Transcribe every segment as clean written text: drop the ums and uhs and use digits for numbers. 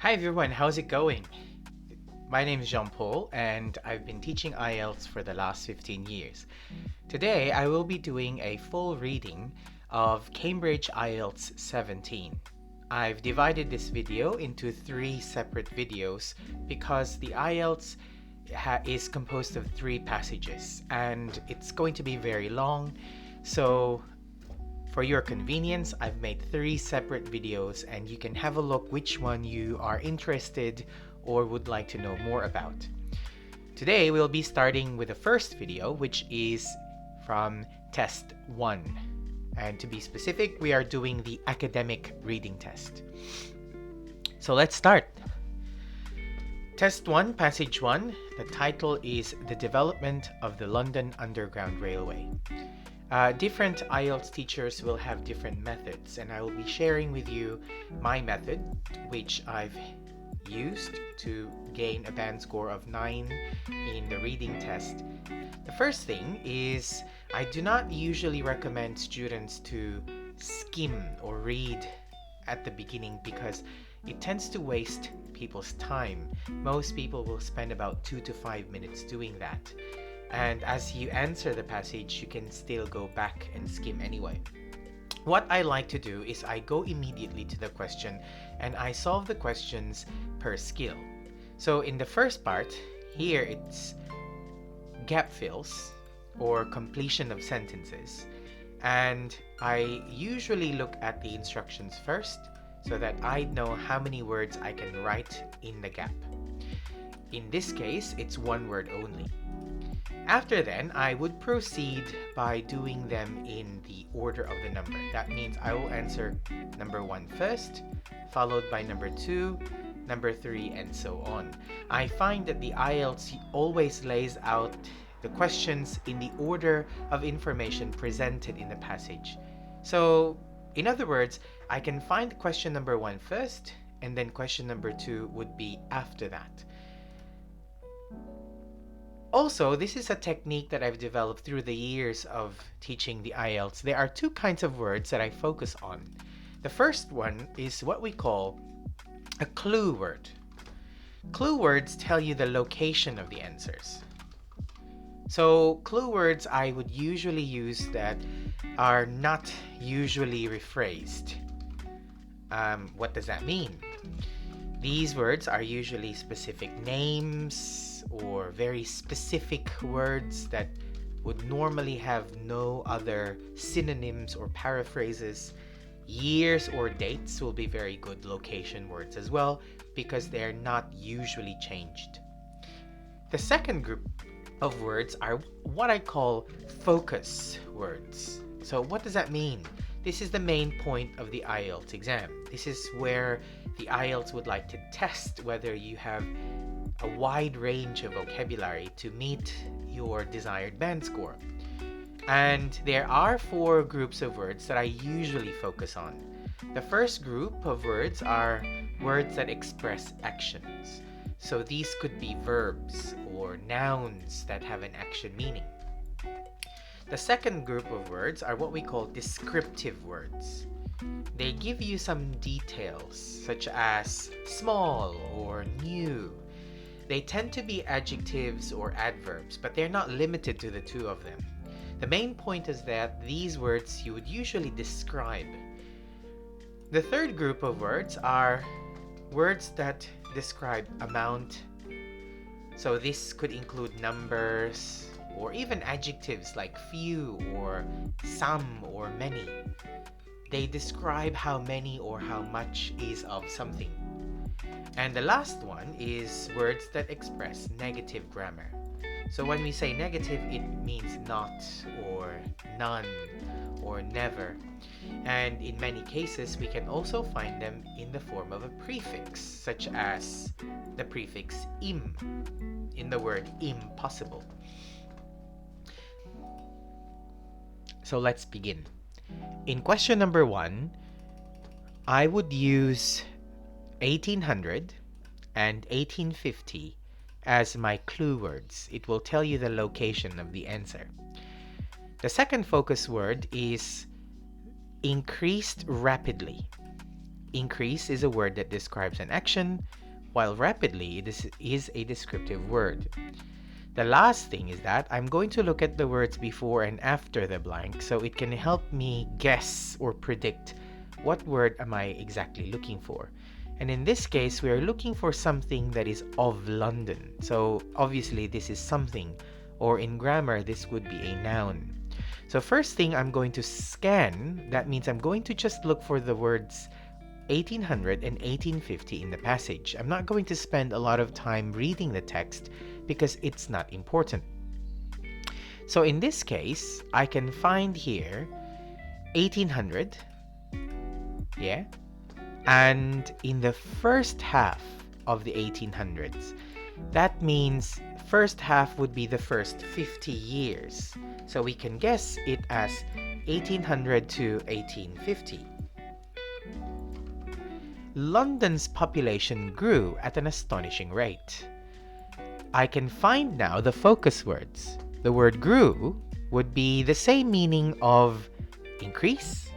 Hi everyone, how's it going? My name is Jean-Paul and I've been teaching IELTS for the last 15 years. Today I will be doing a full reading of Cambridge IELTS 17. I've divided this video into 3 separate videos because the IELTS is composed of 3 passages and it's going to be very long. So for your convenience, I've made 3 separate videos and you can have a look which one you are interested or would like to know more about. Today we'll be starting with the first video, which is from Test 1. And to be specific, we are doing the academic reading test. So let's start. Test 1, Passage 1. The title is The Development of the London Underground Railway. Different IELTS teachers will have different methods, and I will be sharing with you my method, which I've used to gain a band score of 9 in the reading test. The first thing is I do not usually recommend students to skim or read at the beginning because it tends to waste people's time. Most people will spend about 2 to 5 minutes doing that. And as you answer the passage, you can still go back and skim anyway. What I like to do is I go immediately to the question and I solve the questions per skill. So in the first part, here it's gap fills or completion of sentences. And I usually look at the instructions first so that I know how many words I can write in the gap. In this case, it's 1 word only. After then, I would proceed by doing them in the order of the number. That means I will answer number 1 first, followed by number 2, number 3, and so on. I find that the IELTS always lays out the questions in the order of information presented in the passage. So, in other words, I can find question number 1 first, and then question number 2 would be after that. Also, this is a technique that I've developed through the years of teaching the IELTS. There are 2 kinds of words that I focus on. The first one is what we call a clue word. Clue words tell you the location of the answers. So, clue words I would usually use that are not usually rephrased. What does that mean? These words are usually specific names or very specific words that would normally have no other synonyms or paraphrases. Years or dates will be very good location words as well because they're not usually changed. The second group of words are what I call focus words. So what does that mean? This is the main point of the IELTS exam. This is where the IELTS would like to test whether you have a wide range of vocabulary to meet your desired band score. And there are 4 groups of words that I usually focus on. The first group of words are words that express actions. So these could be verbs or nouns that have an action meaning. The second group of words are what we call descriptive words. They give you some details such as small or new. They tend to be adjectives or adverbs, but they're not limited to the 2 of them. The main point is that these words you would usually describe. The third group of words are words that describe amount. So this could include numbers or even adjectives like few or some or many. They describe how many or how much is of something. And the last one is words that express negative grammar. So when we say negative, it means not or none or never. And in many cases, we can also find them in the form of a prefix, such as the prefix im in the word impossible. So let's begin. In question number 1, I would use 1800 and 1850 as my clue words. It will tell you the location of the answer. The second focus word is increased rapidly. increase is a word that describes an action, while rapidly is a descriptive word. The last thing is that I'm going to look at the words before and after the blank so it can help me guess or predict what word am I exactly looking for. And in this case, we are looking for something that is of London. So obviously this is something, or in grammar, this would be a noun. So first thing I'm going to scan, that means I'm going to just look for the words 1800 and 1850 in the passage. I'm not going to spend a lot of time reading the text because it's not important. So in this case, I can find here 1800, yeah, and in the first half of the 1800s. That means first half would be the first 50 years. So we can guess it as 1800 to 1850. London's population grew at an astonishing rate. I can find now the focus words. The word grew would be the same meaning of increase.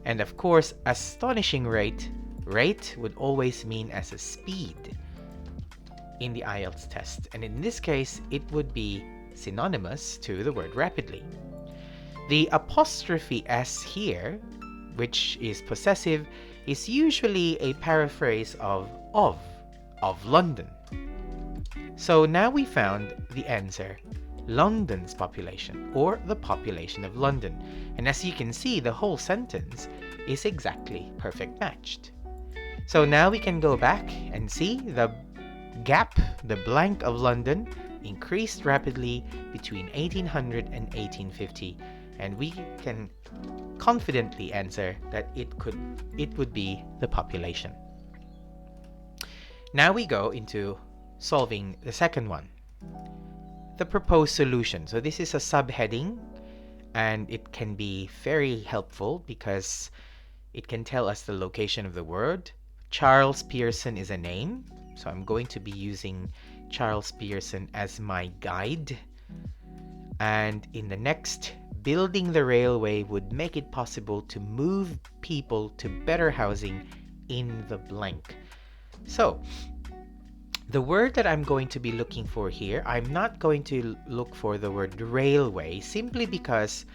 And of course, astonishing rate would always mean as a speed in the IELTS test. And in this case, it would be synonymous to the word rapidly. The apostrophe S here, which is possessive, is usually a paraphrase of London. So now we found the answer, London's population, or the population of London. And as you can see, the whole sentence is exactly perfect matched. So now we can go back and see the gap, the blank of London, increased rapidly between 1800 and 1850, and we can confidently answer that it would be the population. Now we go into solving the second one, the proposed solution. So this is a subheading, and it can be very helpful because it can tell us the location of the word. Charles Pearson is a name, so I'm going to be using Charles Pearson as my guide. And in the next, building the railway would make it possible to move people to better housing in the blank. So the word that I'm going to be looking for here, I'm not going to look for the word railway simply because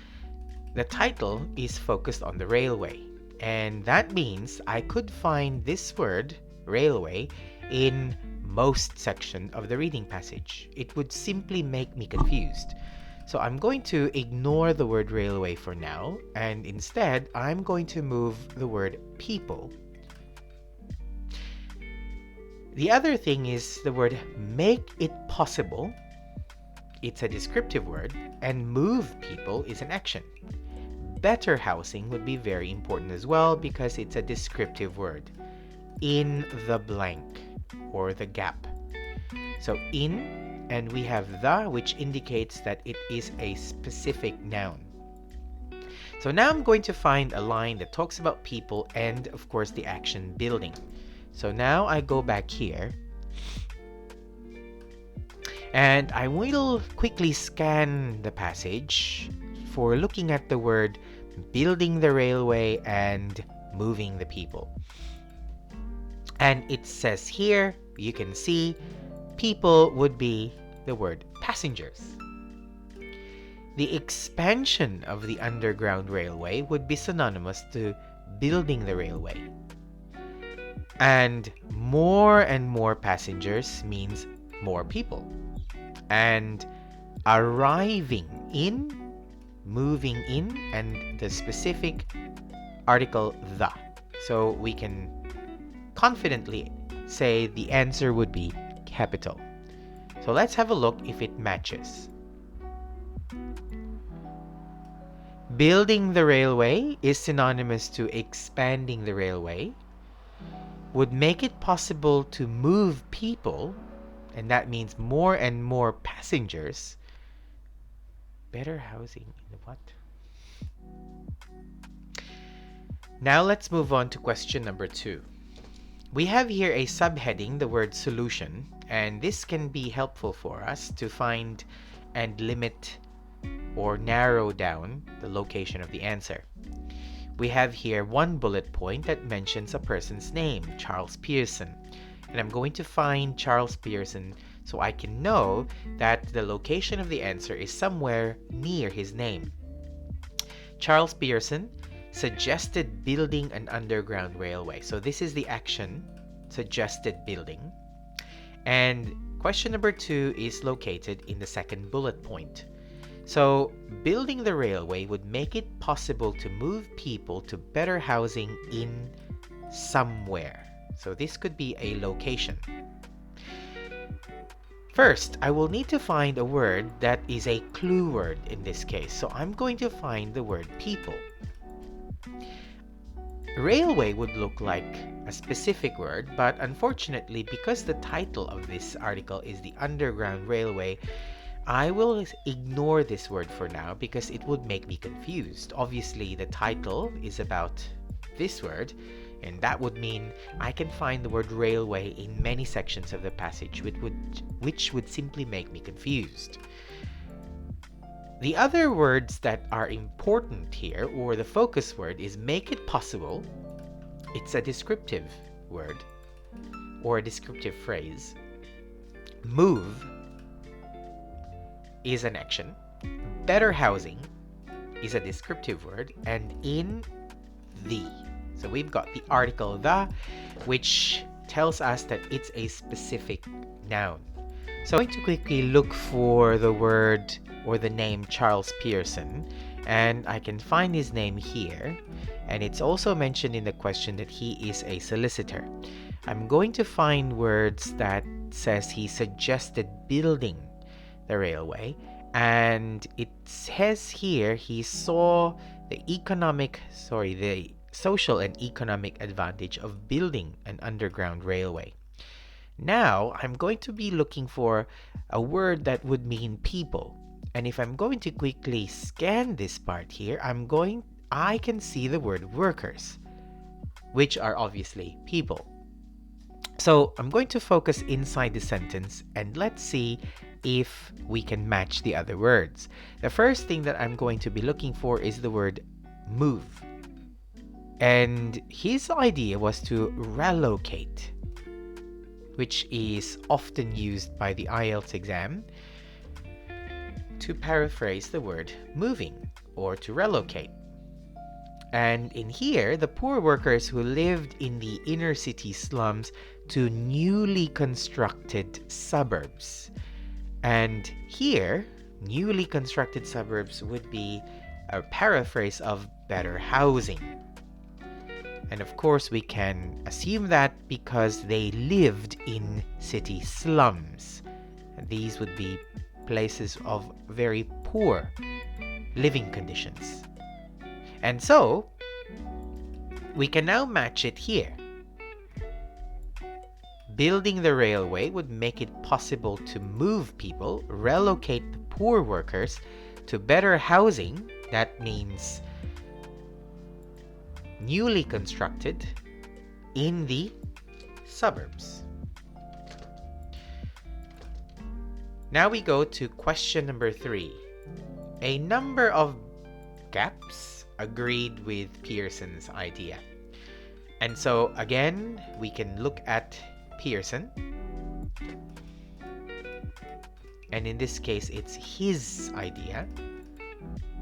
the title is focused on the railway. And that means I could find this word, railway, in most section of the reading passage. It would simply make me confused. So I'm going to ignore the word railway for now, and instead I'm going to move the word people. The other thing is the word make it possible. It's a descriptive word, and move people is an action. Better housing would be very important as well because it's a descriptive word. In the blank, or the gap. So in, and we have the, which indicates that it is a specific noun. So now I'm going to find a line that talks about people and of course the action building. So now I go back here and I will quickly scan the passage for looking at the word building the railway and moving the people. And it says here, you can see, people would be the word passengers. The expansion of the underground railway would be synonymous to building the railway. And more passengers means more people. And arriving in, moving in, and the specific article the. So we can confidently say the answer would be capital. So let's have a look if it matches. Building the railway is synonymous to expanding the railway, would make it possible to move people, and that means more and more passengers. Better housing in the what? Now let's move on to question number 2. We have here a subheading, the word solution, and this can be helpful for us to find and limit or narrow down the location of the answer. we have here one bullet point that mentions a person's name, Charles Pearson. And I'm going to find Charles Pearson so I can know that the location of the answer is somewhere near his name. Charles Pearson suggested building an underground railway. So this is the action, suggested building. And question number 2 is located in the second bullet point. So building the railway would make it possible to move people to better housing in somewhere. So this could be a location. First, I will need to find a word that is a clue word in this case. So I'm going to find the word people. Railway would look like a specific word, but unfortunately, because the title of this article is the Underground Railway, I will ignore this word for now because it would make me confused. Obviously, the title is about this word, and that would mean I can find the word railway in many sections of the passage, which would simply make me confused. The other words that are important here, or the focus word, is make it possible. It's a descriptive word or a descriptive phrase. Move is an action. Better housing is a descriptive word. And in the. So we've got the article the, which tells us that it's a specific noun. So I'm going to quickly look for the word or the name Charles Pearson, and I can find his name here, and it's also mentioned in the question that he is a solicitor. I'm going to find words that says he suggested building the railway, and it says here he saw the social and economic advantage of building an underground railway. Now, I'm going to be looking for a word that would mean people. And if I'm going to quickly scan this part here, I can see the word workers, which are obviously people. So I'm going to focus inside the sentence and let's see if we can match the other words. The first thing that I'm going to be looking for is the word move. And his idea was to relocate, which is often used by the IELTS exam to paraphrase the word moving or to relocate. And in here, the poor workers who lived in the inner city slums to newly constructed suburbs. And here, newly constructed suburbs would be a paraphrase of better housing. And of course, we can assume that because they lived in city slums. These would be places of very poor living conditions. And so, we can now match it here. Building the railway would make it possible to move people, relocate the poor workers to better housing. That means newly constructed in the suburbs. Now we go to question number 3. A number of gaps agreed with Pearson's idea. And so again, we can look at Pearson. And in this case, it's his idea.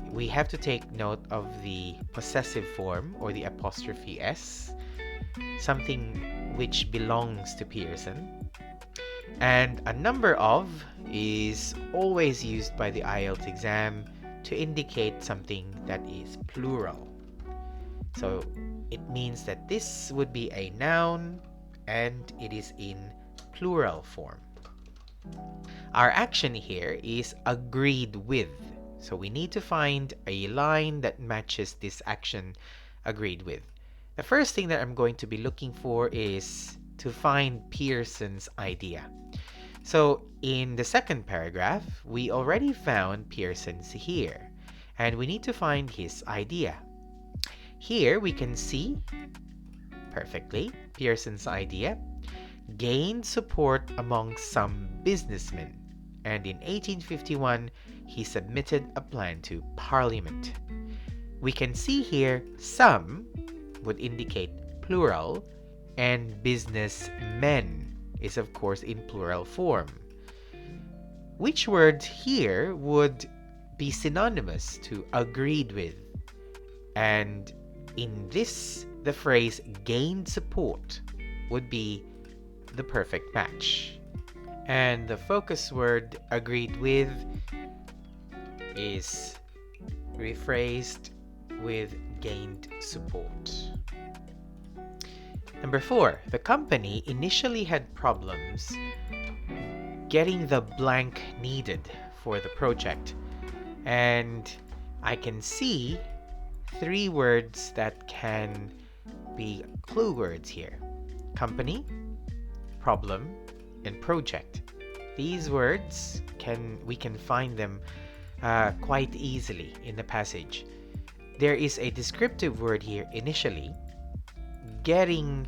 We have to take note of the possessive form or the apostrophe S, something which belongs to Pearson. And a number of is always used by the IELTS exam to indicate something that is plural. So it means that this would be a noun and it is in plural form. Our action here is agreed with. So we need to find a line that matches this action agreed with. The first thing that I'm going to be looking for is to find Pearson's idea. So in the second paragraph, we already found Pearson's here, and we need to find his idea. Here we can see perfectly Pearson's idea gained support among some businessmen, and in 1851 he submitted a plan to Parliament. we can see here some would indicate plural, and businessmen is of course in plural form. Which word here would be synonymous to agreed with? And in this, the phrase gained support would be the perfect match. And the focus word agreed with is rephrased with gained support. Number 4, the company initially had problems getting the blank needed for the project. And I can see 3 words that can be clue words here: company, problem, and project. These words we can find them quite easily in the passage. There is a descriptive word here initially, getting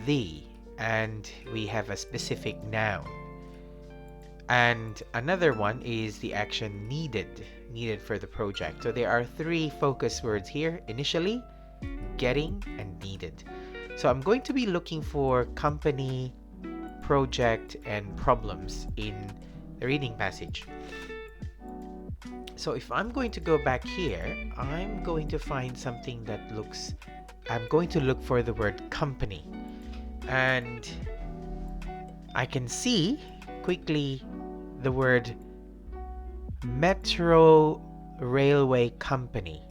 the, and we have a specific noun. And another one is the action needed for the project. So there are 3 focus words here: initially, getting, and needed. So I'm going to be looking for company, project, and problems in the reading passage. So if I'm going to go back here, I'm going to find something that I'm going to look for the word company. And I can see quickly the word Metro Railway Company.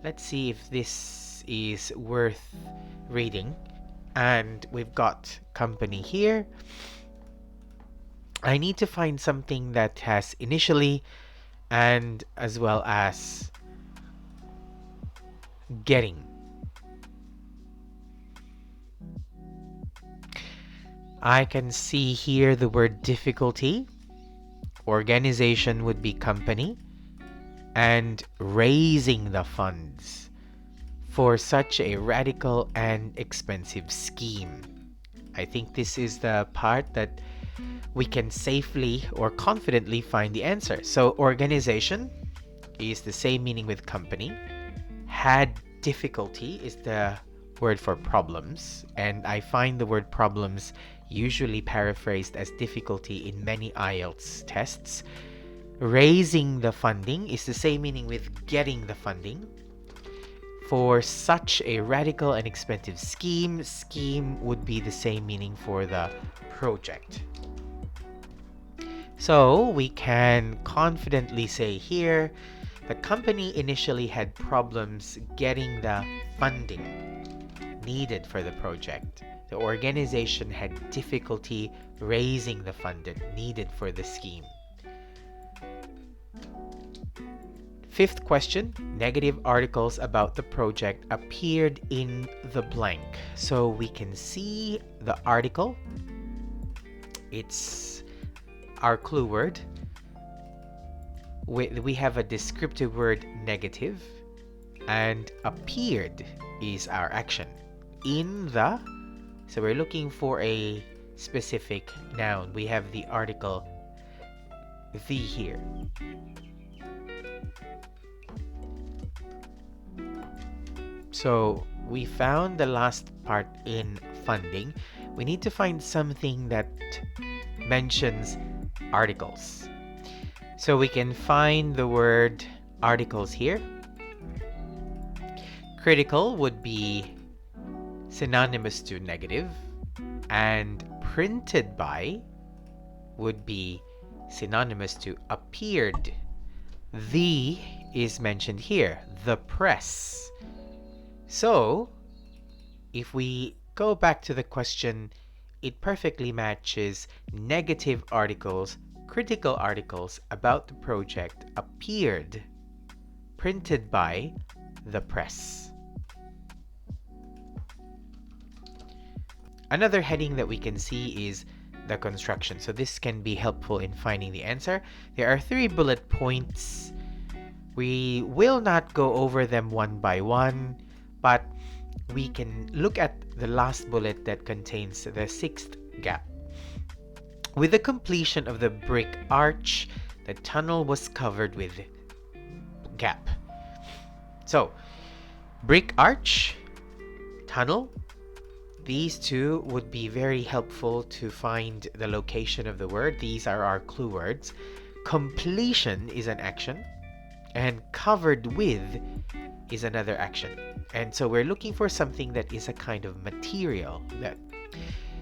Let's see if this is worth reading. And we've got company here. I need to find something that has initially and as well as getting. I can see here the word difficulty. Organization would be company. And raising the funds for such a radical and expensive scheme. I think this is the part that we can safely or confidently find the answer. So organization is the same meaning with company. Had difficulty is the word for problems, and I find the word problems usually paraphrased as difficulty in many IELTS tests. Raising the funding is the same meaning with getting the funding. For such a radical and expensive scheme, scheme would be the same meaning for the project. So we can confidently say here, the company initially had problems getting the funding needed for the project. The organization had difficulty raising the funding needed for the scheme. 5th question, negative articles about the project appeared in the blank. So we can see the article. It's our clue word. We have a descriptive word negative, and appeared is our action. In the, so we're looking for a specific noun. We have the article the here. So we found the last part in funding. We need to find something that mentions articles. So we can find the word articles here. Critical would be synonymous to negative, and printed by would be synonymous to appeared. The is mentioned here, the press. So if we go back to the question, it perfectly matches negative articles, critical articles about the project appeared, printed by the press. Another heading that we can see is the construction. So this can be helpful in finding the answer. There are 3 bullet points. We will not go over them one by one, but we can look at the last bullet that contains the 6th gap. With the completion of the brick arch, the tunnel was covered with gap. So, brick arch, tunnel, these two would be very helpful to find the location of the word. These are our clue words. Completion is an action, and covered with is another action. And so we're looking for something that is a kind of material.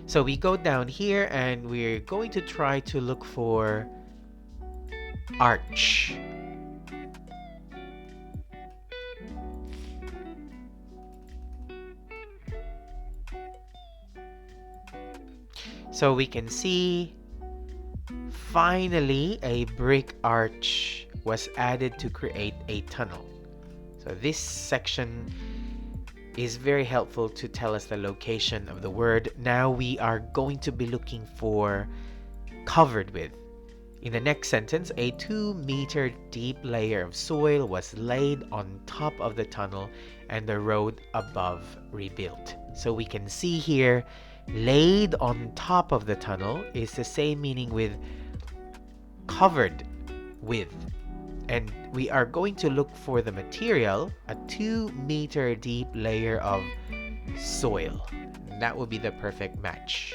So we go down here and we're going to try to look for arch. So we can see finally a brick arch was added to create a tunnel. So this section is very helpful to tell us the location of the word. Now we are going to be looking for covered with. In the next sentence, a 2-meter deep layer of soil was laid on top of the tunnel and the road above rebuilt. So we can see here, laid on top of the tunnel is the same meaning with covered with. And we are going to look for the material, a 2-meter deep layer of soil. And that would be the perfect match.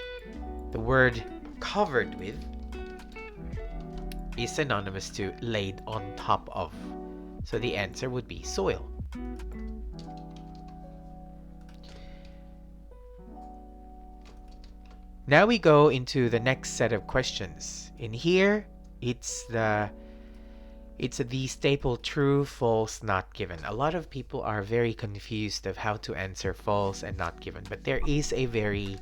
The word covered with is synonymous to laid on top of. So the answer would be soil. Now we go into the next set of questions. In here, it's the staple true, false, not given. A lot of people are very confused of how to answer false and not given, but there is a very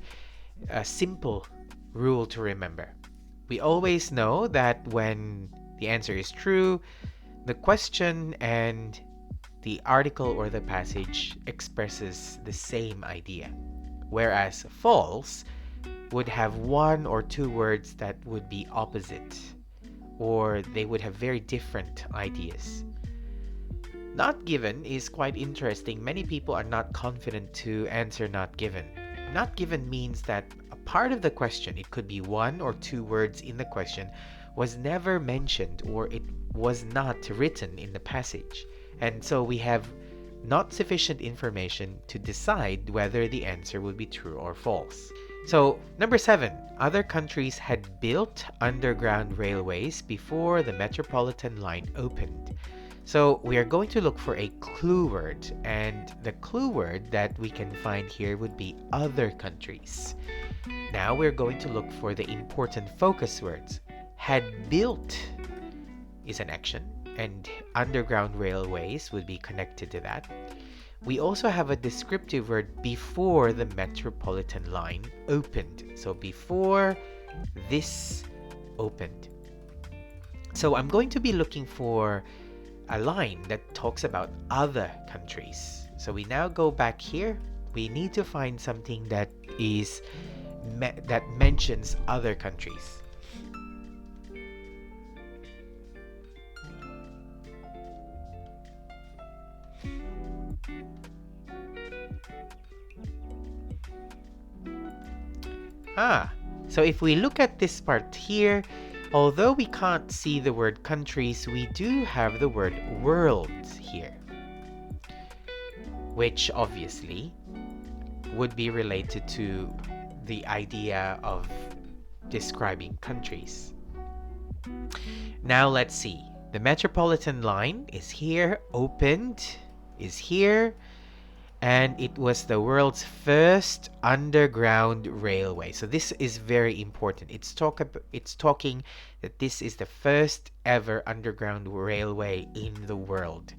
simple rule to remember. We always know that when the answer is true, the question and the article or the passage expresses the same idea, whereas false would have 1 or 2 words that would be opposite, or they would have very different ideas. Not given is quite interesting. Many people are not confident to answer not given. Not given means that a part of the question, it could be 1 or 2 words in the question, was never mentioned or it was not written in the passage. And so we have not sufficient information to decide whether the answer would be true or false. So, number 7, other countries had built underground railways before the metropolitan line opened. So, we are going to look for a clue word, and the clue word that we can find here would be other countries. Now we're going to look for the important focus words. Had built is an action, and underground railways would be connected to that. We also have a descriptive word, before the metropolitan line opened. So before this opened. So I'm going to be looking for a line that talks about other countries. So we now go back here. We need to find something that mentions other countries. So if we look at this part here, although we can't see the word countries, we do have the word worlds here, which obviously would be related to the idea of describing countries. Now let's see. The metropolitan line is here, opened is here, and it was the world's first underground railway. So this is very important. It's talking that this is the first ever underground railway in the world.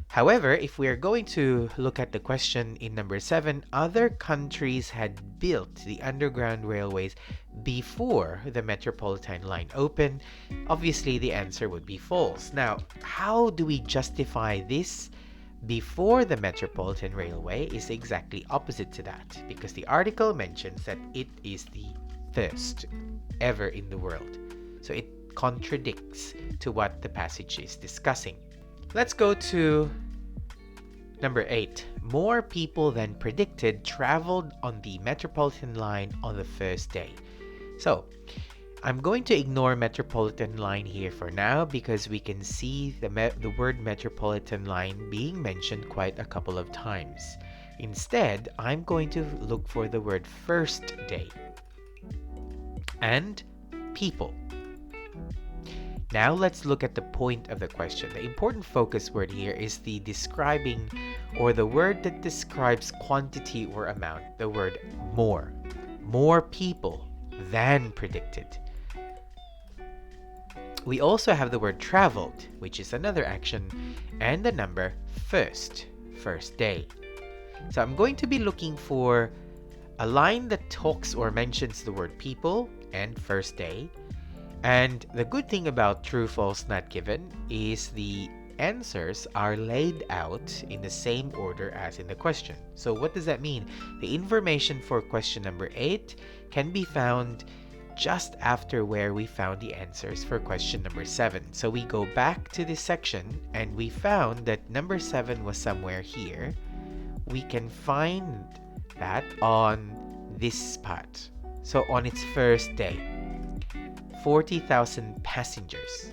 However, if we are going to look at the question in number 7, other countries had built the underground railways before the metropolitan line opened. Obviously, the answer would be false. Now, how do we justify this? Before the metropolitan railway is exactly opposite to that, because the article mentions that it is the first ever in the world. So it contradicts to what the passage is discussing. Let's go to number 8. More people than predicted traveled on the metropolitan line on the first day. So I'm going to ignore metropolitan line here for now because we can see the word metropolitan line being mentioned quite a couple of times. Instead, I'm going to look for the word first day and people. Now let's look at the point of the question. The important focus word here is the describing or the word that describes quantity or amount, the word more. More people than predicted. We also have the word traveled, which is another action, and the number first day. So I'm going to be looking for a line that talks or mentions the word people and first day. And the good thing about true, false, not given is the answers are laid out in the same order as in the question. So what does that mean? The information for question number 8 can be found just after where we found the answers for question number 7. So we go back to this section and we found that number 7 was somewhere here. We can find that on this part. So on its first day, 40,000 passengers.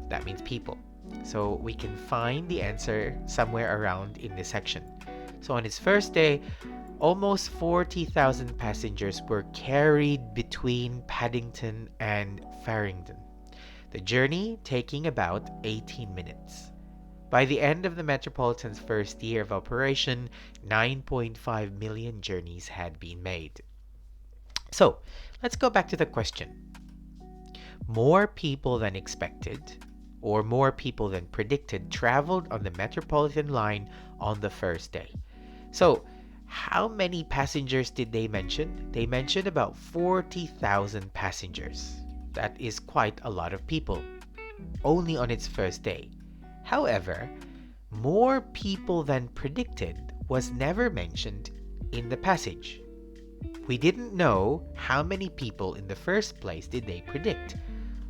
That means people. So we can find the answer somewhere around in this section. So on its first day, almost 40,000 passengers were carried between Paddington and Farringdon. The journey taking about 18 minutes. By the end of the Metropolitan's first year of operation, 9.5 million journeys had been made. So, let's go back to the question. More people than expected, or more people than predicted, traveled on the Metropolitan line on the first day. So, how many passengers did they mention? They mentioned about 40,000 passengers. That is quite a lot of people, only on its first day. However, more people than predicted was never mentioned in the passage. We didn't know how many people in the first place did they predict.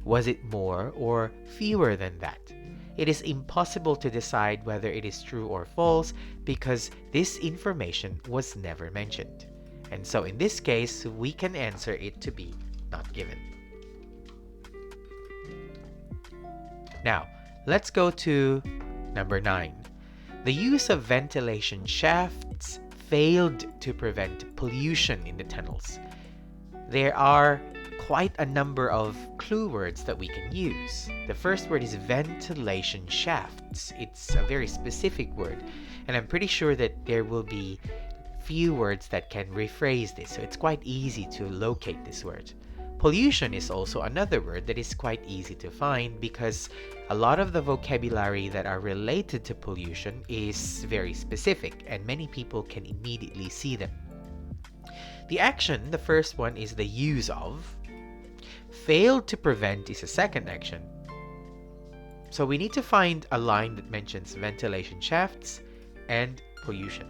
Was it more or fewer than that? It is impossible to decide whether it is true or false because this information was never mentioned. And so in this case, we can answer it to be not given. Now, let's go to number 9. The use of ventilation shafts failed to prevent pollution in the tunnels. There are quite a number of clue words that we can use. The first word is ventilation shafts. It's a very specific word, and I'm pretty sure that there will be few words that can rephrase this, so it's quite easy to locate this word. Pollution is also another word that is quite easy to find because a lot of the vocabulary that are related to pollution is very specific and many people can immediately see them. The action, the first one, is the use of. Failed to prevent is a second action. So we need to find a line that mentions ventilation shafts and pollution.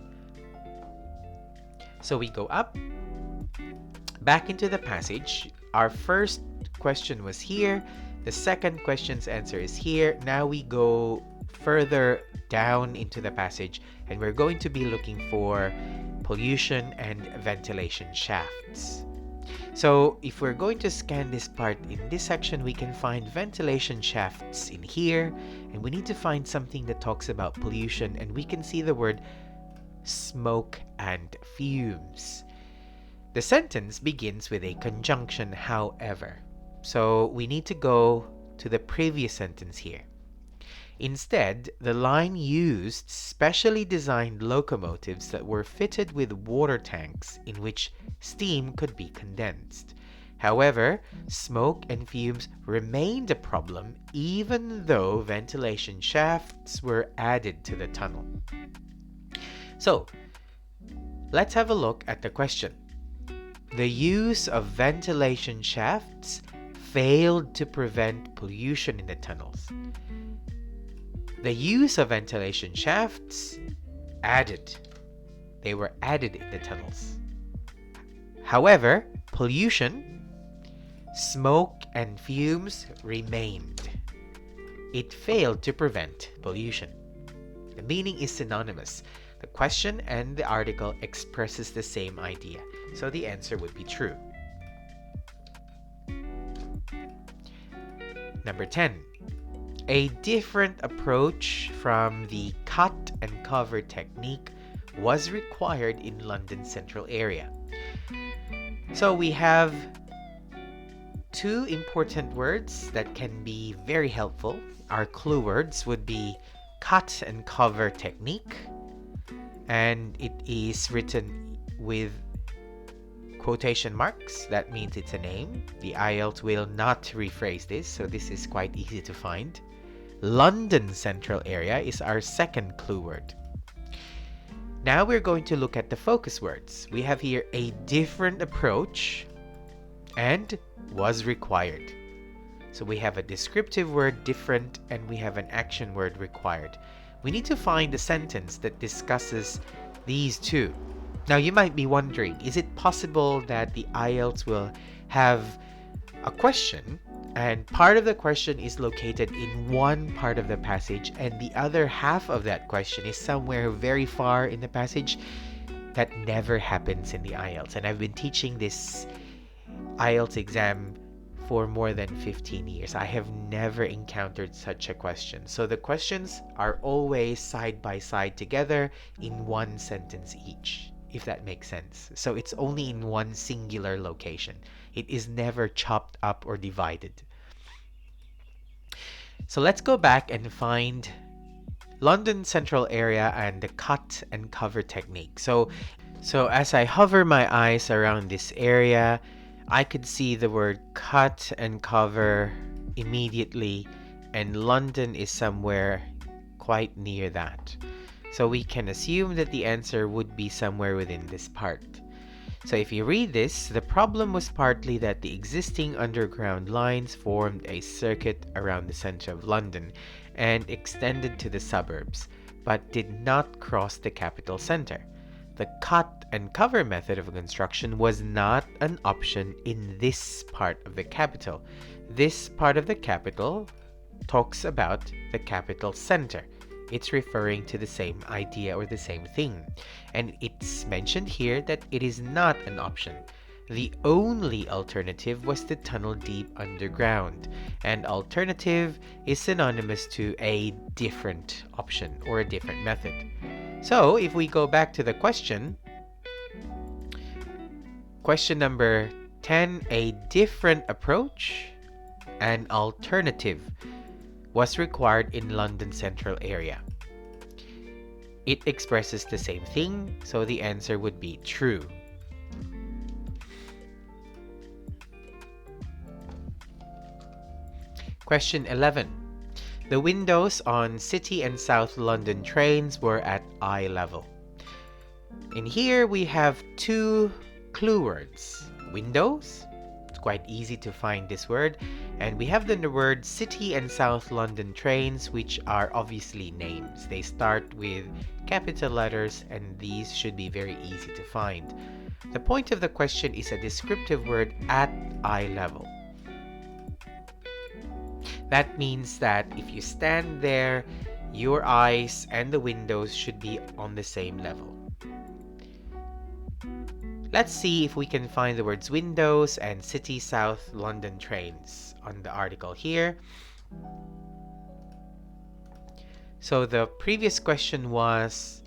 So we go up, back into the passage. Our first question was here. The second question's answer is here. Now we go further down into the passage and we're going to be looking for pollution and ventilation shafts. So if we're going to scan this part in this section, we can find ventilation shafts in here, and we need to find something that talks about pollution, and we can see the word smoke and fumes. The sentence begins with a conjunction, however. So we need to go to the previous sentence here. Instead, the line used specially designed locomotives that were fitted with water tanks in which steam could be condensed. However, smoke and fumes remained a problem even though ventilation shafts were added to the tunnel. So, let's have a look at the question. The use of ventilation shafts failed to prevent pollution in the tunnels. The use of ventilation shafts added. They were added in the tunnels. However, pollution, smoke and fumes remained. It failed to prevent pollution. The meaning is synonymous. The question and the article expresses the same idea. So the answer would be true. Number 10. A different approach from the cut and cover technique was required in London's central area. So we have two important words that can be very helpful. Our clue words would be cut and cover technique, and it is written with quotation marks. That means it's a name. The IELTS will not rephrase this, so this is quite easy to find. London central area is our second clue word. Now we're going to look at the focus words. We have here a different approach and was required. So we have a descriptive word, different, and we have an action word, required. We need to find a sentence that discusses these two. Now you might be wondering, is it possible that the IELTS will have a question and part of the question is located in one part of the passage and the other half of that question is somewhere very far in the passage? That never happens in the IELTS, and I've been teaching this IELTS exam for more than 15 years. I have never encountered such a question. So the questions are always side by side together in one sentence each, if that makes sense. So it's only in one singular location. It is never chopped up or divided. So let's go back and find London central area and the cut and cover technique. So as I hover my eyes around this area, I could see the word cut and cover immediately, and London is somewhere quite near that. So we can assume that the answer would be somewhere within this part. So if you read this, the problem was partly that the existing underground lines formed a circuit around the center of London and extended to the suburbs, but did not cross the capital center. The cut and cover method of construction was not an option in this part of the capital. This part of the capital talks about the capital center. It's referring to the same idea or the same thing. And it's mentioned here that it is not an option. The only alternative was to tunnel deep underground. And alternative is synonymous to a different option or a different method. So if we go back to the question number 10, a different approach, an alternative was required in London central area. It expresses the same thing, so the answer would be true. Question 11. The windows on City and South London trains were at eye level. In here we have two clue words. Windows, it's quite easy to find this word, and we have the word City and South London trains, which are obviously names. They start with capital letters and these should be very easy to find. The point of the question is a descriptive word, at eye level. That means that if you stand there, your eyes and the windows should be on the same level. Let's see if we can find the words windows and City South London trains on the article here. So the previous question was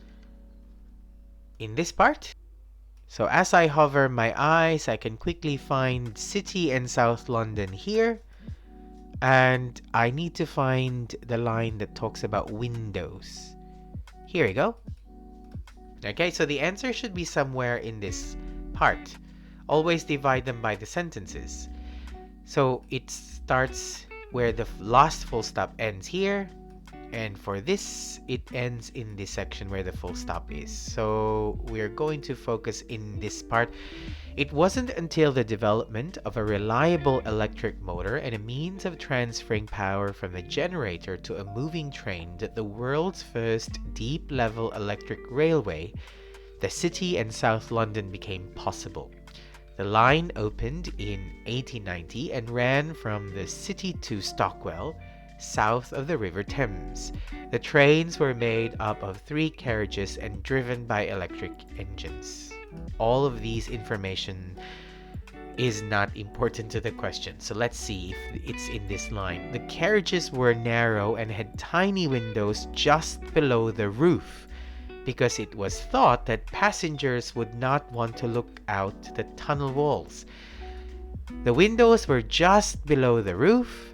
in this part. So as I hover my eyes, I can quickly find City and South London here. And I need to find the line that talks about windows. Here we go. Okay, so the answer should be somewhere in this part. Always divide them by the sentences. So it starts where the last full stop ends here. And for this, it ends in this section where the full stop is. So we're going to focus in this part. It wasn't until the development of a reliable electric motor and a means of transferring power from the generator to a moving train that the world's first deep-level electric railway, the City and South London, became possible. The line opened in 1890 and ran from the city to Stockwell, south of the River Thames. The trains were made up of 3 carriages and driven by electric engines. All of these information is not important to the question. So let's see if it's in this line. The carriages were narrow and had tiny windows just below the roof because it was thought that passengers would not want to look out the tunnel walls. The windows were just below the roof,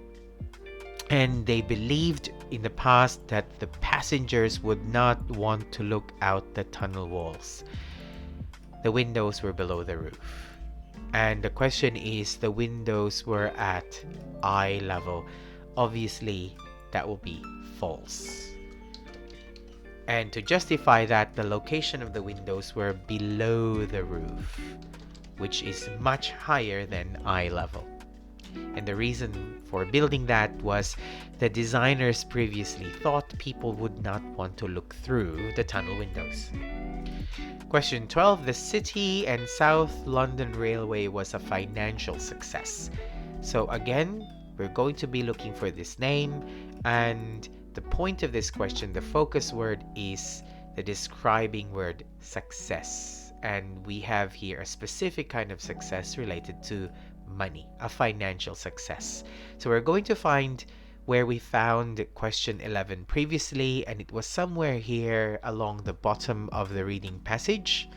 and they believed in the past that the passengers would not want to look out the tunnel walls. The windows were below the roof. And the question is, the windows were at eye level. Obviously, that will be false. And to justify that, the location of the windows were below the roof, which is much higher than eye level. And the reason for building that was the designers previously thought people would not want to look through the tunnel windows. Question 12. The City and South London Railway was a financial success. So again, we're going to be looking for this name, and the point of this question, the focus word, is the describing word success. And we have here a specific kind of success related to money, a financial success. So we're going to find where we found question 11 previously, and it was somewhere here along the bottom of the reading passage.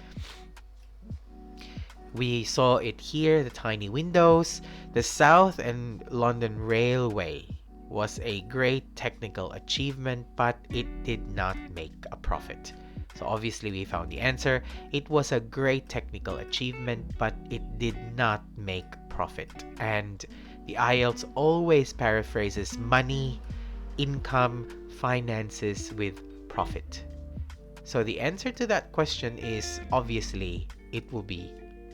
We saw it here, the tiny windows. The South and London Railway was a great technical achievement, but it did not make a profit. So obviously we found the answer. It was a great technical achievement, but it did not make profit. And the IELTS always paraphrases money, income, finances with profit. So the answer to that question is obviously it will be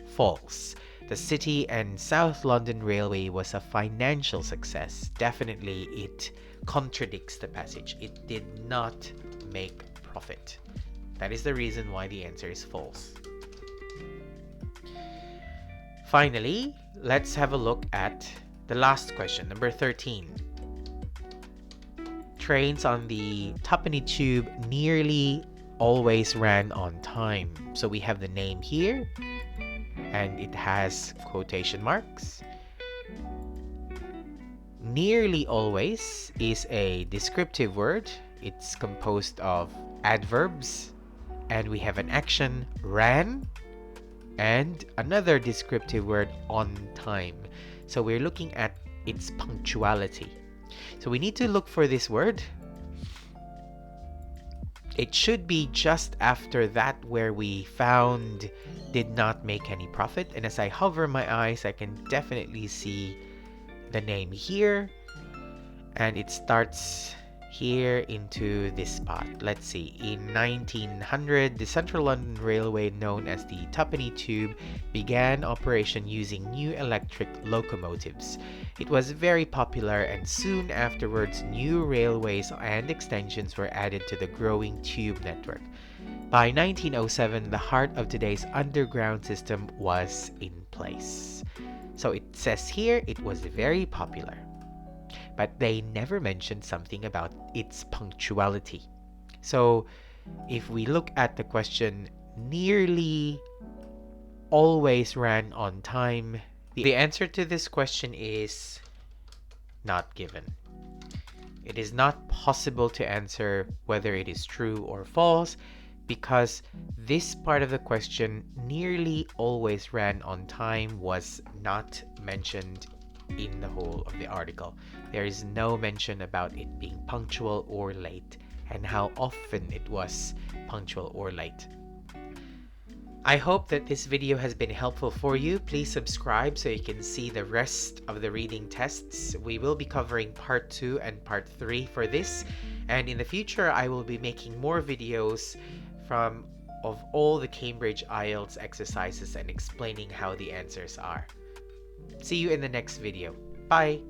false. The City and South London Railway was a financial success. Definitely it contradicts the passage. It did not make profit. That is the reason why the answer is false. Finally, let's have a look at the last question, number 13. Trains on the Twopenny Tube nearly always ran on time. So we have the name here, and it has quotation marks. Nearly always is a descriptive word. It's composed of adverbs, and we have an action, ran, and another descriptive word, on time. So we're looking at its punctuality. So we need to look for this word. It should be just after that where we found did not make any profit. And as I hover my eyes, I can definitely see the name here. And it starts here into this spot. Let's see. In 1900, the Central London Railway, known as the Twopenny Tube, began operation using new electric locomotives. It was very popular, and soon afterwards new railways and extensions were added to the growing tube network. By 1907, the heart of today's underground system was in place. So it says here it was very popular. But they never mentioned something about its punctuality. So if we look at the question, nearly always ran on time, the answer to this question is not given. It is not possible to answer whether it is true or false, because this part of the question, nearly always ran on time, was not mentioned in the whole of the article. There is no mention about it being punctual or late, and how often it was punctual or late. I hope that this video has been helpful for you. Please subscribe so you can see the rest of the reading tests. We will be covering part 2 and part 3 for this, and in the future I will be making more videos of all the Cambridge IELTS exercises and explaining how the answers are. See you in the next video. Bye!